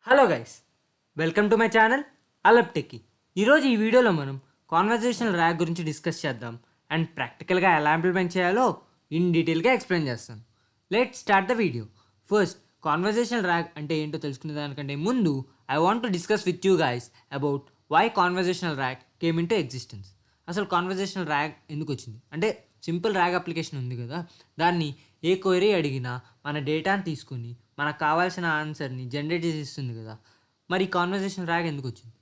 Hello guys, welcome to my channel Alap techie. ఈరోజు ఈ వీడియోలో మనం కాన్వర్జేషనల్ ర్యాగ్ గురించి డిస్కస్ చేద్దాం అండ్ ప్రాక్టికల్గా ఎలా ఇంప్లిమెంట్ చేయాలో ఇన్ డీటెయిల్గా ఎక్స్ప్లెయిన్ చేస్తాను. Let start the video. First, conversational RAG అంటే ఏంటో తెలుసుకునే దానికంటే ముందు I want to discuss with you guys about why conversational RAG came in to existence. అసలు కాన్వర్జేషనల్ ర్యాగ్ ఎందుకు వచ్చింది అంటే, సింపుల్ ర్యాగ్ అప్లికేషన్ ఉంది కదా, దాన్ని ఏ క్వైరీ అడిగినా మన డేటాని తీసుకొని మనకు కావాల్సిన ఆన్సర్ని జనరేట్ చేసి ఇస్తుంది కదా. మరి కాన్వర్జేషన్ ర్యాగ్ ఎందుకు వచ్చింది?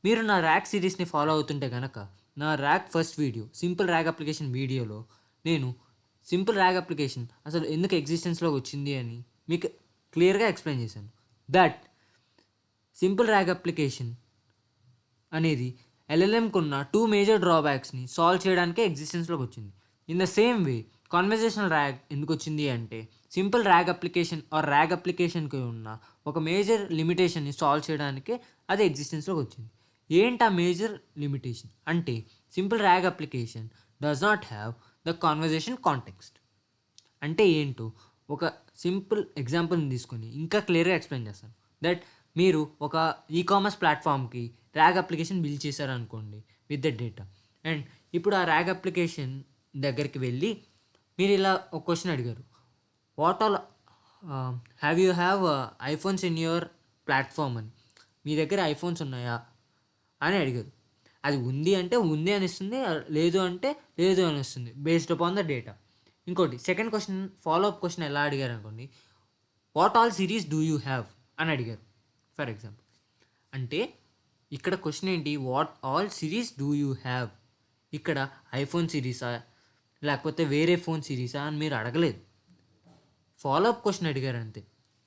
మీరు నా ర్యాగ్ సిరీస్ని ఫాలో అవుతుంటే కనుక నా rag first video, simple RAG application వీడియోలో నేను సింపుల్ ర్యాగ్ అప్లికేషన్ అసలు ఎందుకు ఎగ్జిస్టెన్స్లోకి వచ్చింది అని మీకు క్లియర్గా ఎక్స్ప్లెయిన్ చేశాను. దట్ సింపుల్ ర్యాగ్ అప్లికేషన్ అనేది ఎల్ఎల్ఎంకి ఉన్న 2 మేజర్ డ్రాబ్యాక్స్ని సాల్వ్ చేయడానికే ఎగ్జిస్టెన్స్లోకి వచ్చింది. In the same way conversational RAG ఎందుకు వచ్చింది అంటే, simple RAG application or RAG అప్లికేషన్కి ఉన్న ఒక మేజర్ లిమిటేషన్ని సాల్వ్ చేయడానికే అది ఎగ్జిస్టెన్స్లోకి వచ్చింది. ఏంటి ఆ మేజర్ లిమిటేషన్ అంటే, simple RAG application does not have the conversation context. అంటే ఏంటో ఒక సింపుల్ ఎగ్జాంపుల్ని తీసుకొని ఇంకా క్లియర్గా ఎక్స్ప్లెయిన్ చేస్తాను. దట్ మీరు ఒక ఈకామర్స్ ప్లాట్ఫామ్కి ర్యాగ్ అప్లికేషన్ బిల్డ్ చేశారనుకోండి విత్ ద డేటా. అండ్ ఇప్పుడు ఆ ర్యాగ్ అప్లికేషన్ దగ్గరికి వెళ్ళి మీరు ఇలా ఒక క్వశ్చన్ అడిగారు, what all have iPhones in your platform అని. మీ దగ్గర ఐఫోన్స్ ఉన్నాయా అని అడిగారు. అది ఉంది అంటే ఉంది అని ఇస్తుంది, లేదు అంటే లేదు అని ఇస్తుంది బేస్డ్ అపాన్ ద డేటా. ఇంకోటి second question, follow up question ఎలా అడిగారు అనుకోండి, what all series do you have అని అడిగారు ఫర్ ఎగ్జాంపుల్. అంటే ఇక్కడ క్వశ్చన్ ఏంటి, what all series do you have. ఇక్కడ ఐఫోన్ సిరీసా లేకపోతే వేరే ఫోన్ సిరీసా అని మీరు అడగలేదు, ఫాలో అప్ క్వశ్చన్ అడిగారు అంతే.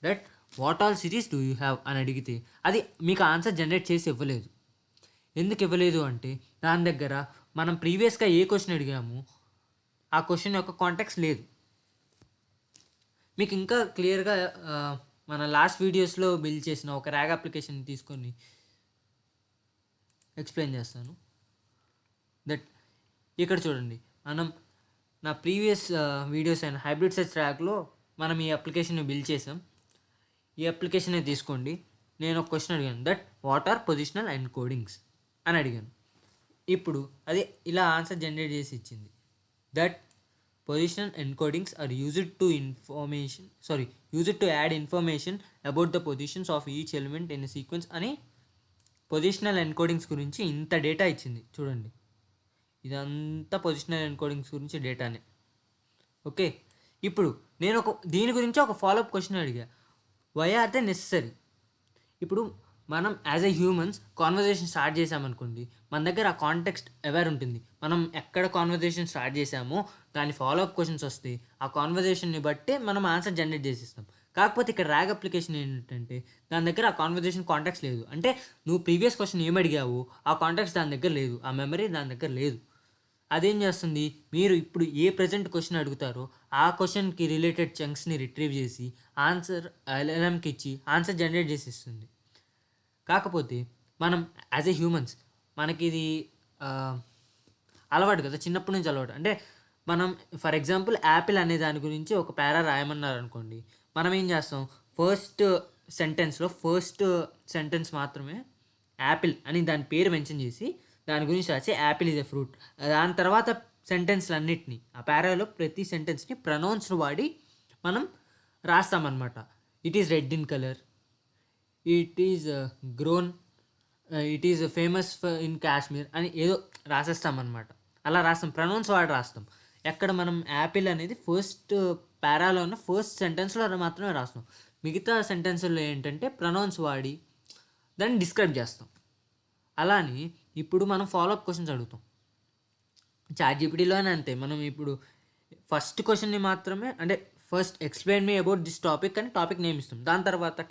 That what all series do you have అని అడిగితే అది మీకు ఆన్సర్ జనరేట్ చేసి ఇవ్వలేదు. ఎందుకు ఇవ్వలేదు అంటే, దాని దగ్గర మనం ప్రీవియస్గా ఏ క్వశ్చన్ అడిగామో ఆ క్వశ్చన్ యొక్క కాంటెక్స్ట్ లేదు. మీకు ఇంకా క్లియర్గా మన లాస్ట్ వీడియోస్లో బిల్డ్ చేసిన ఒక ర్యాగ్ అప్లికేషన్ తీసుకొని ఎక్స్ప్లెయిన్ చేస్తాను. దట్ ఇక్కడ చూడండి, మనం నా ప్రీవియస్ వీడియోస్ అయిన హైబ్రిడ్ సెర్చ్ ర్యాగ్లో మనం ఈ అప్లికేషన్ని బిల్డ్ చేసాం. ఈ అప్లికేషనే తీసుకోండి. నేను ఒక క్వశ్చన్ అడిగాను, that what are positional encodings అని అడిగాను. ఇప్పుడు అది ఇలా ఆన్సర్ జనరేట్ చేసి ఇచ్చింది. That positional encodings are used to add information about the positions of each element in sequence అని పొజిషనల్ ఎన్కోడింగ్స్ గురించి ఇంత డేటా ఇచ్చింది. చూడండి, ఇదంతా పొజిషనల్ ఎన్కోడింగ్స్ గురించి డేటానే. ఓకే, ఇప్పుడు నేను దీని గురించి ఒక ఫాలోఅప్ క్వశ్చన్ అడిగా, వై ఆర్ దే నెసెసరీ. ఇప్పుడు మనం as a humans conversation start చేసామనుకోండి, మన దగ్గర ఆ కాంటెక్స్ట్ అవేర్ ఉంటుంది. మనం ఎక్కడ కాన్వర్జేషన్ స్టార్ట్ చేసామో దాని ఫాలోఅప్ క్వశ్చన్స్ వస్తే ఆ కాన్వర్జేషన్ని బట్టి మనం ఆన్సర్ జనరేట్ చేసిస్తాం. కాకపోతే ఇక్కడ ర్యాగ్ అప్లికేషన్ ఏంటంటే, దాని దగ్గర ఆ కాన్వర్జేషన్ కాంటాక్ట్స్ లేదు. అంటే నువ్వు ప్రీవియస్ క్వశ్చన్ ఏమి అడిగావు ఆ కాంటాక్ట్స్ దాని దగ్గర లేదు, ఆ మెమరీ దాని దగ్గర లేదు. అదేం చేస్తుంది, మీరు ఇప్పుడు ఏ ప్రజెంట్ క్వశ్చన్ అడుగుతారో ఆ క్వశ్చన్కి రిలేటెడ్ చంక్స్ని రిట్రీవ్ చేసి ఆన్సర్ ఎల్ఎల్ఎంకి ఇచ్చి ఆన్సర్ జనరేట్ చేసి ఇస్తుంది. కాకపోతే మనం యాజ్ ఎ హ్యూమన్స్ మనకి ఇది అలవాటు కదా, చిన్నప్పటి నుంచి అలవాటు. అంటే మనం ఫర్ ఎగ్జాంపుల్ యాపిల్ అనే దాని గురించి ఒక పారా రాయమన్నారు అనుకోండి, మనం ఏం చేస్తాం, ఫస్ట్ సెంటెన్స్ మాత్రమే యాపిల్ అని దాని పేరు మెన్షన్ చేసి దాని గురించి రాసి యాపిల్ ఈజ్ ఎ ఫ్రూట్. దాని తర్వాత సెంటెన్స్లన్నిటిని, ఆ పారాలో ప్రతి సెంటెన్స్ని ప్రొనౌన్స్ వాడి మనం రాస్తామన్నమాట. It is red in colour, it is grown, it is famous in Kashmir అని ఏదో రాసేస్తామన్నమాట. అలా రాస్తాం, ప్రొనౌన్స్ వాడి రాస్తాం. ఎక్కడ మనం యాపిల్ అనేది ఫస్ట్ పారాలో ఉన్న ఫస్ట్ సెంటెన్స్లో మాత్రమే రాస్తాం. మిగతా సెంటెన్స్లో ఏంటంటే ప్రొనౌన్స్ వాడి దాన్ని డిస్క్రైబ్ చేస్తాం. అలానే ఇప్పుడు మనం ఫాలోఅప్ క్వశ్చన్స్ అడుగుతాం చాట్‌జీపీటీలోనే అంతే. మనం ఇప్పుడు ఫస్ట్ క్వశ్చన్ని మాత్రమే, అంటే first explain me about this topic అని టాపిక్ నేమ్ ఇస్తాం, దాని తర్వాత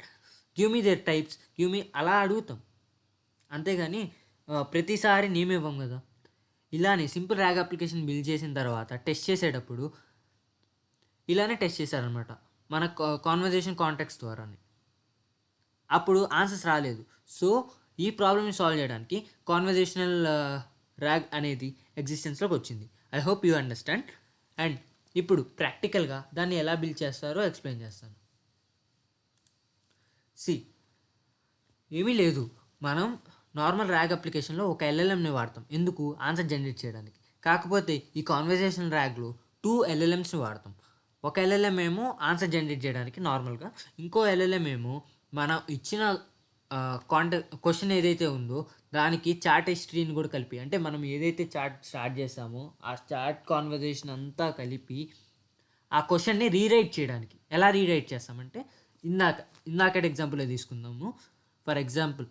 give me their types, give me అలా అడుగుతాం. అంతేగాని ప్రతిసారి నేమ్ ఇవ్వం కదా. ఇలానే సింపుల్ ర్యాగ్ అప్లికేషన్ బిల్డ్ చేసిన తర్వాత టెస్ట్ చేసేటప్పుడు ఇలానే టెస్ట్ చేశారనమాట, మన కాన్వర్జేషన్ కాంటాక్ట్స్ ద్వారానే. అప్పుడు ఆన్సర్స్ రాలేదు. సో ఈ ప్రాబ్లమ్ని సాల్వ్ చేయడానికి కాన్వర్జేషనల్ ర్యాగ్ అనేది ఎగ్జిస్టెన్స్లోకి వచ్చింది. I hope you understand. And ఇప్పుడు ప్రాక్టికల్గా దాన్ని ఎలా బిల్డ్ చేస్తారో ఎక్స్ప్లెయిన్ చేస్తాను. సి, ఏమీ లేదు. మనం నార్మల్ ర్యాగ్ అప్లికేషన్‌లో ఒక ఎల్ఎల్ఎంని వాడతాం. ఎందుకు? ఆన్సర్ జనరేట్ చేయడానికి. కాకపోతే ఈ కాన్వర్జేషన్ ర్యాగ్‌లో 2 ఎల్ఎల్ఎమ్స్‌ని వాడతాం. ఒక ఎల్ఎల్ఎం ఏమో ఆన్సర్ జనరేట్ చేయడానికి నార్మల్‌గా. ఇంకో ఎల్ఎల్ఎం ఏమో మనం ఇచ్చిన క్వెషన్ ఏదైతే ఉందో దానికి చాట్ హిస్టరీని కూడా కలిపి, అంటే మనం ఏదైతే చాట్ స్టార్ట్ చేసామో ఆ చాట్ కాన్వర్జేషన్ అంతా కలిపి ఆ క్వెషన్‌ని రీరైట్ చేయడానికి. ఎలా రీరైట్ చేస్తామంటే ఇందాక ఇందాకటి ఎగ్జాంపులే తీసుకుందాము. For example,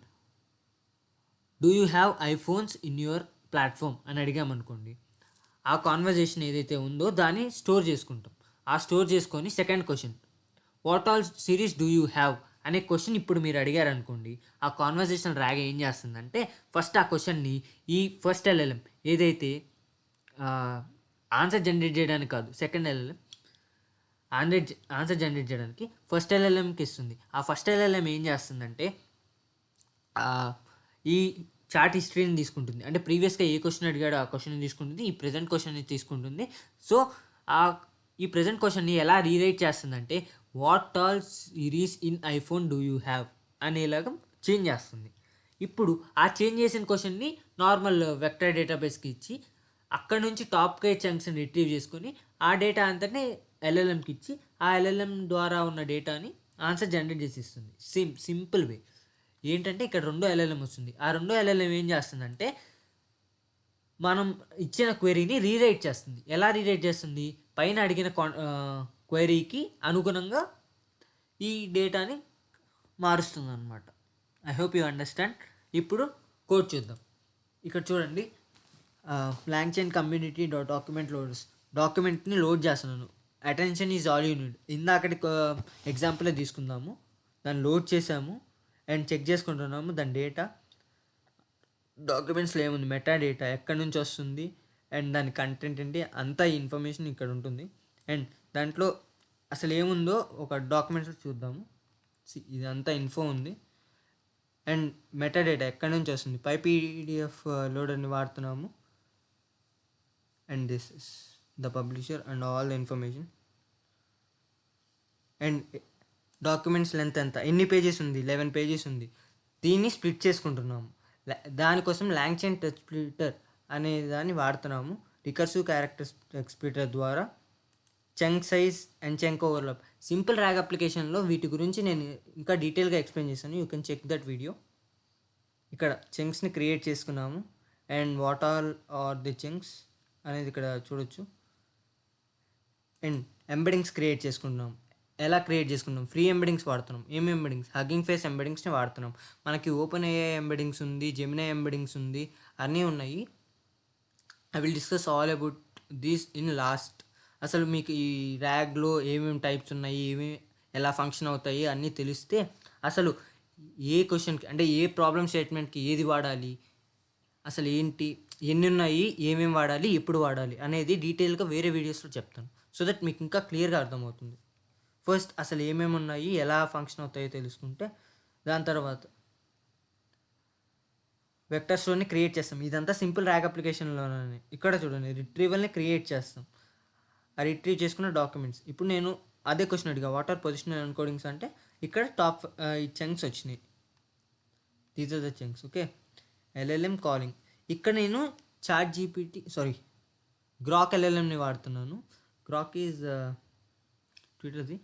do you have iPhones in your platform అని అడిగామనుకోండి, ఆ కాన్వర్జేషన్ ఏదైతే ఉందో దాన్ని స్టోర్ చేసుకుంటాం. ఆ స్టోర్ చేసుకొని second question, what all series do you have అనే క్వశ్చన్ ఇప్పుడు మీరు అడిగారనుకోండి, ఆ కాన్వర్జేషన్ ర్యాగ్ ఏం చేస్తుందంటే ఫస్ట్ ఆ క్వశ్చన్ని ఈ ఫస్ట్ ఎల్ఎల్ఎం ఏదైతే ఆన్సర్ జనరేట్ చేయడానికి కాదు, సెకండ్ ఎల్ఎల్ఎం ఆన్సర్ జనరేట్ చేయడానికి ఫస్ట్ ఎల్ఎల్ఎంకి ఇస్తుంది. ఆ ఫస్ట్ ఎల్ఎల్ఎం ఏం చేస్తుందంటే ఆ, ఈ చాట్ హిస్టరీని తీసుకుంటుంది. అంటే ప్రీవియస్గా ఏ క్వశ్చన్ అడిగాడో ఆ క్వశ్చన్ తీసుకుంటుంది, ఈ ప్రజెంట్ క్వశ్చన్ని తీసుకుంటుంది. సో ఆ ఈ ప్రజెంట్ క్వశ్చన్ని ఎలా రీరైట్ చేస్తుందంటే what all series in iPhone do you have అనేలాగా చేంజ్ చేస్తుంది. ఇప్పుడు ఆ చేంజ్ చేసిన క్వశ్చన్ని నార్మల్ వెక్టర్ డేటాబేస్కి ఇచ్చి అక్కడ నుంచి టాప్ కే చంక్స్ని రిట్రీవ్ చేసుకొని ఆ డేటా అంతనే ఎల్ఎల్ఎంకి ఇచ్చి ఆ ఎల్ఎల్ఎం ద్వారా ఉన్న డేటాని ఆన్సర్ జనరేట్ చేసి ఇస్తుంది. Simple way. ఏంటంటే ఇక్కడ రెండో ఎల్ఎల్ఎం వస్తుంది. ఆ రెండో ఎల్ఎల్ఎం ఏం చేస్తుందంటే మనం ఇచ్చిన క్వెరీని రీరైట్ చేస్తుంది. ఎలా రీరైట్ చేస్తుంది? పైన అడిగిన క్వెరీకి అనుగుణంగా ఈ డేటాని మారుస్తుంది అనమాట. I hope you understand. ఇప్పుడు కోడ్ చూద్దాం. ఇక్కడ చూడండి, బ్లాంక్ చైన్ కమ్యూనిటీ డాక్యుమెంట్ డాక్యుమెంట్ని లోడ్ చేస్తున్నాను. Attention is all you need. ఇందాకటి ఎగ్జాంపులే తీసుకుందాము. దాన్ని లోడ్ చేసాము అండ్ చెక్ చేసుకుంటున్నాము దాని డేటా. డాక్యుమెంట్స్లో ఏముంది, మెటా డేటా ఎక్కడి నుంచి వస్తుంది అండ్ దాని కంటెంట్ ఏంటి, అంతా ఈ ఇన్ఫర్మేషన్ ఇక్కడ ఉంటుంది. అండ్ దాంట్లో అసలు ఏముందో ఒక డాక్యుమెంట్స్లో చూద్దాము. ఇదంతా ఇన్ఫో ఉంది. అండ్ మెటా డేటా ఎక్కడి నుంచి వస్తుంది, పైపీడిఎఫ్ లోడర్ని వాడుతున్నాము. And this is the publisher and all the information. And documents length ఎంత, ఎన్ని పేజెస్ ఉంది, 11 పేజెస్ ఉంది. దీన్ని స్ప్లిట్ చేసుకుంటున్నాము. దానికోసం లాంగ్ చైన్ టెక్స్ట్ స్ప్లిటర్ అనే దాన్ని వాడుతున్నాము. రికర్సివ్ క్యారెక్టర్ స్ప్లిటర్ ద్వారా chunk size and chunk overlap. Simple RAG అప్లికేషన్లో వీటి గురించి నేను ఇంకా డీటెయిల్గా ఎక్స్ప్లెయిన్ చేశాను. You can check that video. ఇక్కడ చంక్స్ని క్రియేట్ చేసుకున్నాము and what all are the chunks అనేది ఇక్కడ చూడొచ్చు. అండ్ ఎంబెడింగ్స్ క్రియేట్ చేసుకుంటున్నాం. ఎలా క్రియేట్ చేసుకుంటాం? ఫ్రీ ఎంబెడింగ్స్ వాడుతున్నాం. ఏం ఎంబెడింగ్స్? హగ్గింగ్ ఫేస్ ఎంబెడింగ్స్ని వాడుతున్నాం. మనకి ఓపెన్ ఏఐ ఎంబెడింగ్స్ ఉంది, జెమినీ ఎంబెడింగ్స్ ఉంది, అన్నీ ఉన్నాయి. I will discuss all about these in last. అసలు మీకు ఈ ర్యాగ్లో ఏమేమి టైప్స్ ఉన్నాయి, ఎలా ఫంక్షన్ అవుతాయి అన్నీ తెలిస్తే అసలు ఏ క్వశ్చన్కి, అంటే ఏ ప్రాబ్లమ్ స్టేట్మెంట్కి ఏది వాడాలి, అసలు ఏంటి, ఎన్ని ఉన్నాయి, ఏమేమి వాడాలి, ఎప్పుడు వాడాలి అనేది డీటెయిల్గా వేరే వీడియోస్లో చెప్తాను. సో దట్ మీకు ఇంకా క్లియర్గా అర్థమవుతుంది. ఫస్ట్ అసలు ఏమేమి ఉన్నాయి, ఎలా ఫంక్షన్ అవుతాయో తెలుసుకుంటే దాని తర్వాత వెక్టర్ స్టోర్ని క్రియేట్ చేస్తాం. ఇదంతా సింపుల్ ర్యాగ్ అప్లికేషన్లోనే. ఇక్కడ చూడండి, రిట్రీవల్ని క్రియేట్ చేస్తాం. ఆ రిట్రీవ్ చేసుకున్న డాక్యుమెంట్స్. ఇప్పుడు నేను అదే క్వశ్చన్ అడిగా, వాట్ ఆర్ పొజిషనల్ ఎన్కోడింగ్స్ అంటే ఇక్కడ టాప్ ఈ చంక్స్ వచ్చినాయి. These are the chunks. Okay. LLM calling. ఇక్కడ నేను చాట్ జీపీటీ గ్రాక్ ఎల్ఎల్ఎంని వాడుతున్నాను. Grok is ట్విట్టర్ది.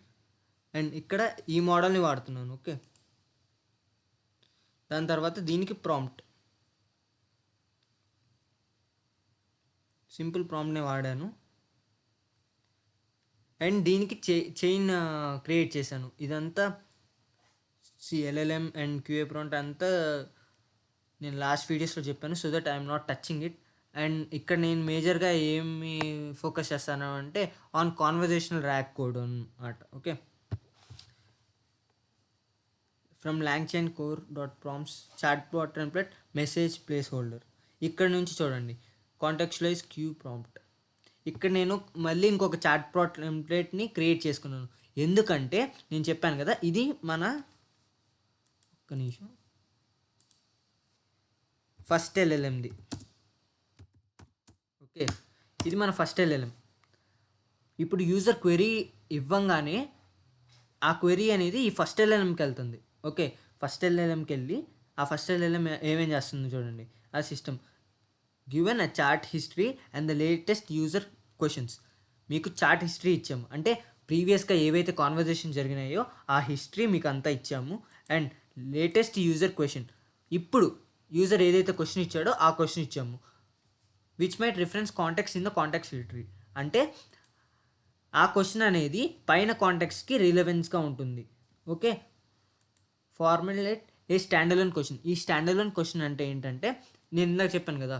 అండ్ ఇక్కడ ఈ మోడల్ని వాడుతున్నాను. ఓకే. దాని తర్వాత దీనికి ప్రాంప్ట్, సింపుల్ ప్రాంప్ట్ని వాడాను. అండ్ దీనికి చైన్ క్రియేట్ చేశాను. ఇదంతా ఎల్ఎల్ఎం అండ్ క్యూఏ ప్రాంప్ట్ అంతా నేను లాస్ట్ వీడియోస్లో చెప్పాను. So that I'm not touching it. And ఇక్కడ నేను మేజర్గా ఏమి ఫోకస్ చేస్తాను అంటే ఆన్ కాన్వర్జేషనల్ ర్యాగ్ కోడ్ అన్నమాట. Okay. From LangChain core dot prompts chat bot template message place holder. ఇక్కడ నుంచి చూడండి, కాంటెక్చువలైజ్ క్యూ ప్రాంప్ట్. ఇక్కడ నేను మళ్ళీ ఇంకొక చాట్ బాట్ టెంప్లెట్ని క్రియేట్ చేసుకున్నాను. ఎందుకంటే నేను చెప్పాను కదా, ఇది మన ఒక్క నిమిషం ఫస్ట్ ఎల్ఎల్ఎంది. ఓకే. ఇది మన ఫస్ట్ ఎల్ఎల్ఎం. ఇప్పుడు యూజర్ క్వెరీ ఇవ్వంగానే ఆ క్వెరీ అనేది ఈ ఫస్ట్ ఎల్ఎల్ఎంకి వెళ్తుంది. ఓకే. ఫస్ట్ ఎల్ఎల్ఎంకి వెళ్ళి ఆ ఫస్ట్ ఎల్ఎల్ఎం ఏమేం చేస్తుందో చూడండి. ఆ system given a chart history and the latest user questions. మీకు చార్ట్ హిస్టరీ ఇచ్చాము అంటే ప్రీవియస్గా ఏవైతే కాన్వర్జేషన్ జరిగినాయో ఆ హిస్టరీ మీకు అంతా ఇచ్చాము. అండ్ లేటెస్ట్ యూజర్ క్వశ్చన్, ఇప్పుడు యూజర్ ఏదైతే క్వశ్చన్ ఇచ్చాడో ఆ క్వశ్చన్ ఇచ్చాము. Which might reference context in the context history, అంటే ఆ క్వశ్చన్ అనేది పైన కాంటెక్స్ట్కి రిలవెన్స్గా ఉంటుంది. ఓకే, ఫార్ములేట్ ఏ స్టాండర్లోన్ క్వశ్చన్. ఈ స్టాండర్లోన్ క్వశ్చన్ అంటే ఏంటంటే నేను ఇందాక చెప్పాను కదా,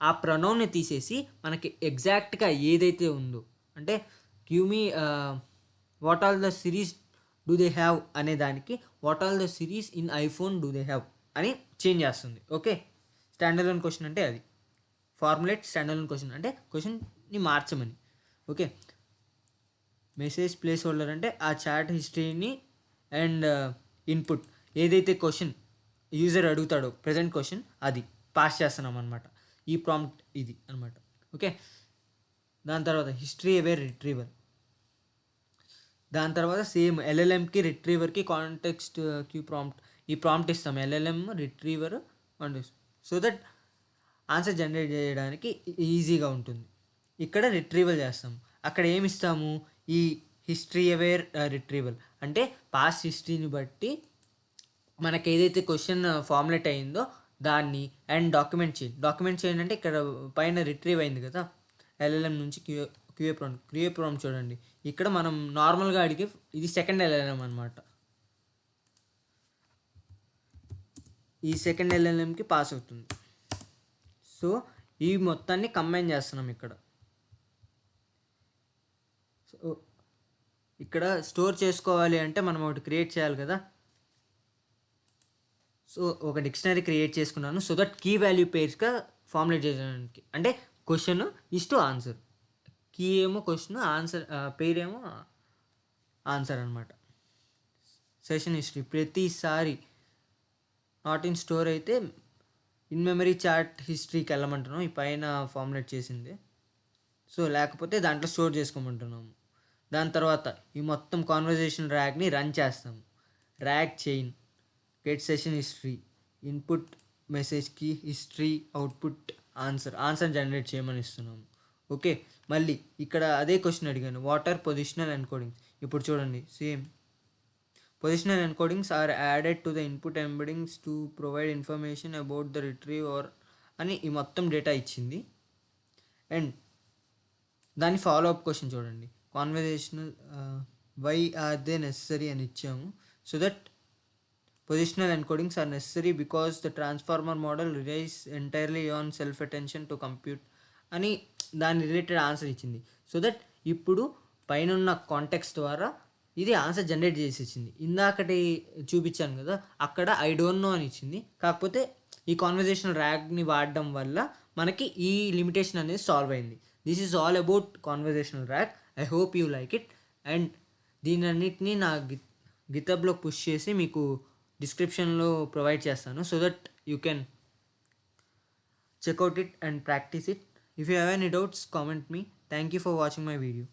ఆ ప్రొనౌన్ని తీసేసి మనకి ఎగ్జాక్ట్గా ఏదైతే ఉందో అంటే give me what all the series do they have అనే దానికి what all the series in iPhone do they have అని చేంజ్ చేస్తుంది. ఓకే, స్టాండర్లోన్ క్వశ్చన్ అంటే అది. ఫార్ములేట్ స్టాండర్లోన్ క్వశ్చన్ అంటే క్వశ్చన్ని మార్చమని. ఓకే, మెసేజ్ ప్లేస్ హోల్డర్ అంటే ఆ చాట్ హిస్టరీని అండ్ ఇన్పుట్ ఏదైతే క్వశ్చన్ యూజర్ అడుగుతాడో ప్రజెంట్ క్వశ్చన్ అది పాస్ చేస్తున్నాం అనమాట. ఈ ప్రాంప్ట్ ఇది అనమాట. ఓకే, దాని తర్వాత హిస్టరీ అవేర్ రిట్రీవర్. దాని తర్వాత సేమ్ ఎల్ఎల్ఎంకి రిట్రీవర్కి కాంటెక్స్ట్ క్యూ ప్రాంప్ట్, ఈ ప్రాంప్ట్ ఇస్తాం LLM retriever context, so that answer generate చేయడానికి ఈజీగా ఉంటుంది. ఇక్కడ రిట్రీవల్ చేస్తాము. అక్కడ ఏమి ఇస్తాము, ఈ హిస్టరీ అవేర్ రిట్రీవల్ అంటే పాస్ట్ హిస్టరీని బట్టి మనకి ఏదైతే క్వశ్చన్ ఫార్ములేట్ అయిందో దాన్ని అండ్ డాక్యుమెంట్ చేయండి అంటే ఇక్కడ పైన రిట్రీవ్ అయింది కదా ఎల్ఎల్ఎం నుంచి క్యూఏ ప్రాంప్ట్ చూడండి. ఇక్కడ మనం నార్మల్గా అడిగి ఇది సెకండ్ ఎల్ఎల్ఎం అనమాట. ఈ సెకండ్ ఎల్ఎల్ఎంకి పాస్ అవుతుంది. సో ఈ మొత్తాన్ని కంబైన్ చేస్తున్నాం ఇక్కడ. సో ఇక్కడ స్టోర్ చేసుకోవాలి అంటే మనం ఒకటి క్రియేట్ చేయాలి కదా. సో ఒక డిక్షనరీ క్రియేట్ చేసుకున్నాను సో దట్ కీ వాల్యూ పేర్స్గా ఫార్ములేట్ చేయడానికి, అంటే question is to answer, key ఏమో క్వశ్చన్, ఆన్సర్ పేరేమో ఆన్సర్ అనమాట. సెషన్ హిస్టరీ ప్రతిసారి నాట్ ఇన్ స్టోర్ అయితే ఇన్ మెమరీ చార్ట్ హిస్టరీకి వెళ్ళమంటున్నాం, ఈ పైన ఫార్ములేట్ చేసింది. సో లేకపోతే దాంట్లో స్టోర్ చేసుకోమంటున్నాము. దాని తర్వాత ఈ మొత్తం కాన్వర్జేషన్ ర్యాగ్ని రన్ చేస్తాము. RAG chain get session history input message key history output answer generate చేయమని ఇస్తున్నాము. ఓకే, మళ్ళీ ఇక్కడ అదే క్వశ్చన్ అడిగాను, వాట్ ఆర్ పొజిషనల్ ఎన్కోడింగ్స్. ఇప్పుడు చూడండి same positional encodings are added to the input embeddings to provide information about the retriever అని ఈ మొత్తం డేటా ఇచ్చింది. అండ్ దాని ఫాలో అప్ క్వశ్చన్ చూడండి, conversational why are they necessary అని ఇచ్చాము. So that positional encodings are necessary because the transformer model relies entirely on self attention to compute అని దాని రిలేటెడ్ ఆన్సర్ ఇచ్చింది. సో దట్ ఇప్పుడు పైన ఉన్న కాంటెక్స్ట్ ద్వారా ఇది ఆన్సర్ జనరేట్ చేసి ఇచ్చింది. ఇందాకటి చూపించాను కదా అక్కడ ఐ డోంట్ నో అని ఇచ్చింది, కాకపోతే ఈ కాన్వర్జేషనల్ ర్యాగ్ని వాడడం వల్ల మనకి ఈ లిమిటేషన్ అనేది సాల్వ్ అయింది. This is all about conversational rag. I hope you like it. And దీని అన్నిటినీ నా గితబ్లో పుష్ చేసి మీకు డిస్క్రిప్షన్లో ప్రొవైడ్ చేస్తాను so that you can checkout it and practice it. If you have any doubts comment me. Thank you for watching my video.